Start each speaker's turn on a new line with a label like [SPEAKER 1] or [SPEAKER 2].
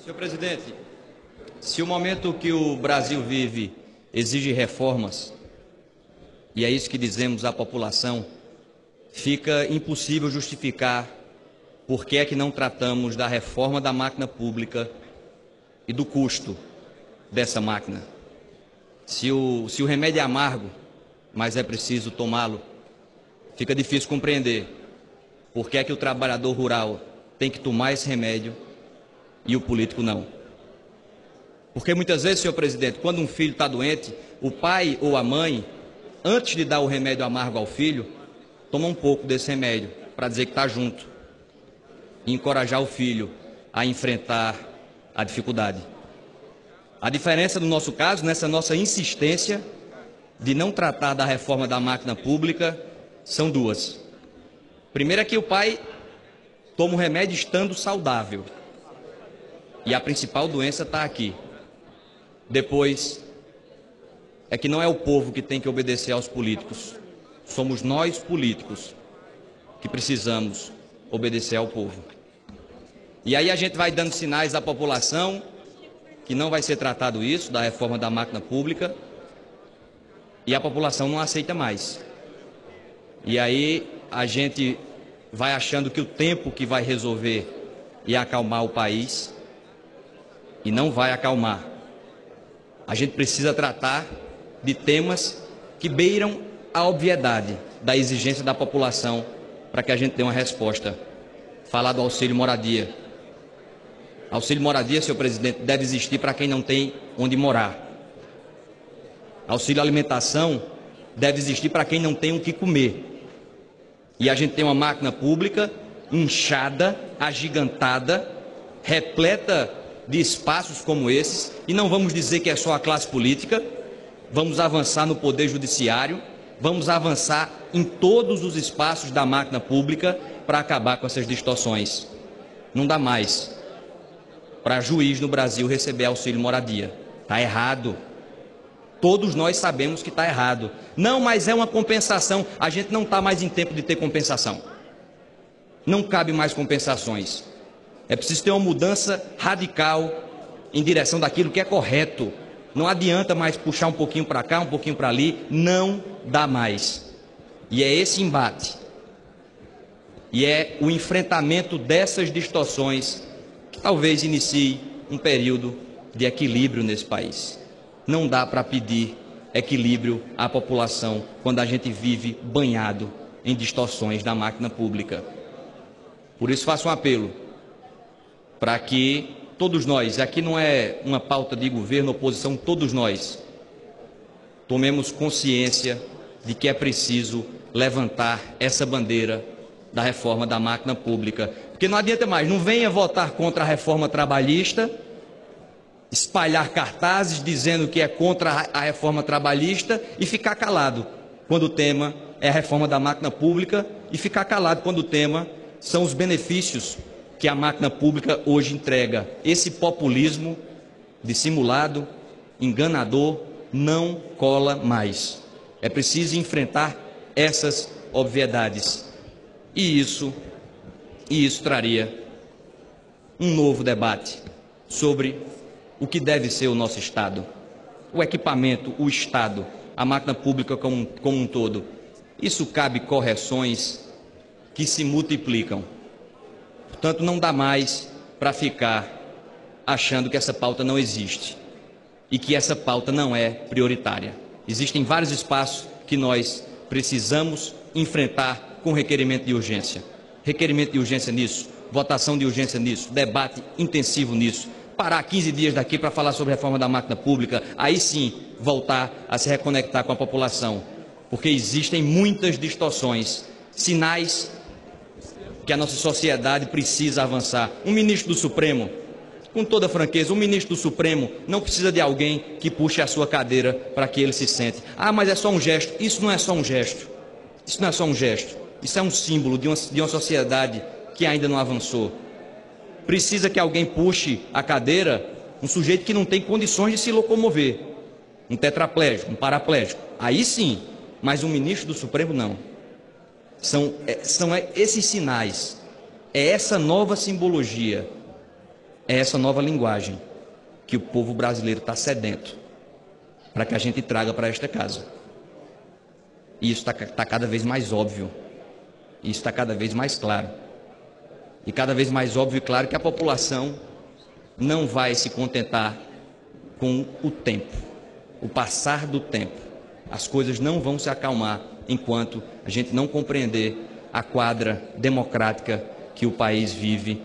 [SPEAKER 1] Senhor presidente, se o momento que o Brasil vive exige reformas, e é isso que dizemos à população, fica impossível justificar por que é que não tratamos da reforma da máquina pública e do custo dessa máquina. Se o remédio é amargo, mas é preciso tomá-lo, fica difícil compreender por que é que o trabalhador rural tem que tomar esse remédio e o político não. Porque muitas vezes, senhor presidente, quando um filho está doente, o pai ou a mãe, antes de dar o remédio amargo ao filho, toma um pouco desse remédio para dizer que está junto e encorajar o filho a enfrentar a dificuldade. A diferença no nosso caso, nessa nossa insistência de não tratar da reforma da máquina pública, são duas. Primeiro é que o pai toma o remédio estando saudável. E a principal doença está aqui. Depois, é que não é o povo que tem que obedecer aos políticos. Somos nós, políticos, que precisamos obedecer ao povo. E aí a gente vai dando sinais à população que não vai ser tratado isso, da reforma da máquina pública, e a população não aceita mais. E aí a gente vai achando que o tempo que vai resolver e acalmar o país, e não vai acalmar. A gente precisa tratar de temas que beiram a obviedade da exigência da população para que a gente dê uma resposta. Falar do auxílio moradia. Auxílio moradia, senhor presidente, deve existir para quem não tem onde morar. Auxílio alimentação deve existir para quem não tem o que comer. E a gente tem uma máquina pública inchada, agigantada, repleta de espaços como esses, e não vamos dizer que é só a classe política, vamos avançar no poder judiciário, vamos avançar em todos os espaços da máquina pública para acabar com essas distorções. Não dá mais para juiz no Brasil receber auxílio moradia. Está errado. Todos nós sabemos que está errado. Não, mas é uma compensação. A gente não está mais em tempo de ter compensação. Não cabe mais compensações. É preciso ter uma mudança radical em direção daquilo que é correto. Não adianta mais puxar um pouquinho para cá, um pouquinho para ali. Não dá mais. E é esse embate. E é o enfrentamento dessas distorções que talvez inicie um período de equilíbrio nesse país. Não dá para pedir equilíbrio à população quando a gente vive banhado em distorções da máquina pública. Por isso faço um apelo para que todos nós, aqui não é uma pauta de governo, oposição, todos nós tomemos consciência de que é preciso levantar essa bandeira da reforma da máquina pública. Porque não adianta mais, não venha votar contra a reforma trabalhista, espalhar cartazes dizendo que é contra a reforma trabalhista e ficar calado quando o tema é a reforma da máquina pública e ficar calado quando o tema são os benefícios que a máquina pública hoje entrega. Esse populismo dissimulado, enganador, não cola mais. É preciso enfrentar essas obviedades. E isso traria um novo debate sobre o que deve ser o nosso Estado. O equipamento, o Estado, a máquina pública como um todo. Isso cabe correções que se multiplicam. Portanto, não dá mais para ficar achando que essa pauta não existe e que essa pauta não é prioritária. Existem vários espaços que nós precisamos enfrentar com requerimento de urgência. Requerimento de urgência nisso, votação de urgência nisso, debate intensivo nisso. Parar 15 dias daqui para falar sobre a reforma da máquina pública, aí sim voltar a se reconectar com a população. Porque existem muitas distorções, sinais que a nossa sociedade precisa avançar. Um ministro do Supremo, com toda franqueza, um ministro do Supremo não precisa de alguém que puxe a sua cadeira para que ele se sente. Ah, mas é só um gesto. Isso não é só um gesto. Isso não é só um gesto. Isso é um símbolo de uma sociedade que ainda não avançou. Precisa que alguém puxe a cadeira, um sujeito que não tem condições de se locomover. Um tetraplégico, um paraplégico. Aí sim, mas um ministro do Supremo não. São esses sinais, é essa nova simbologia é essa nova linguagem que o povo brasileiro está sedento para que a gente traga para esta casa. E isso está cada vez mais óbvio. Isso está cada vez mais claro. E cada vez mais óbvio e claro que a população não vai se contentar com o tempo, o passar do tempo. As coisas não vão se acalmar enquanto a gente não compreender a quadra democrática que o país vive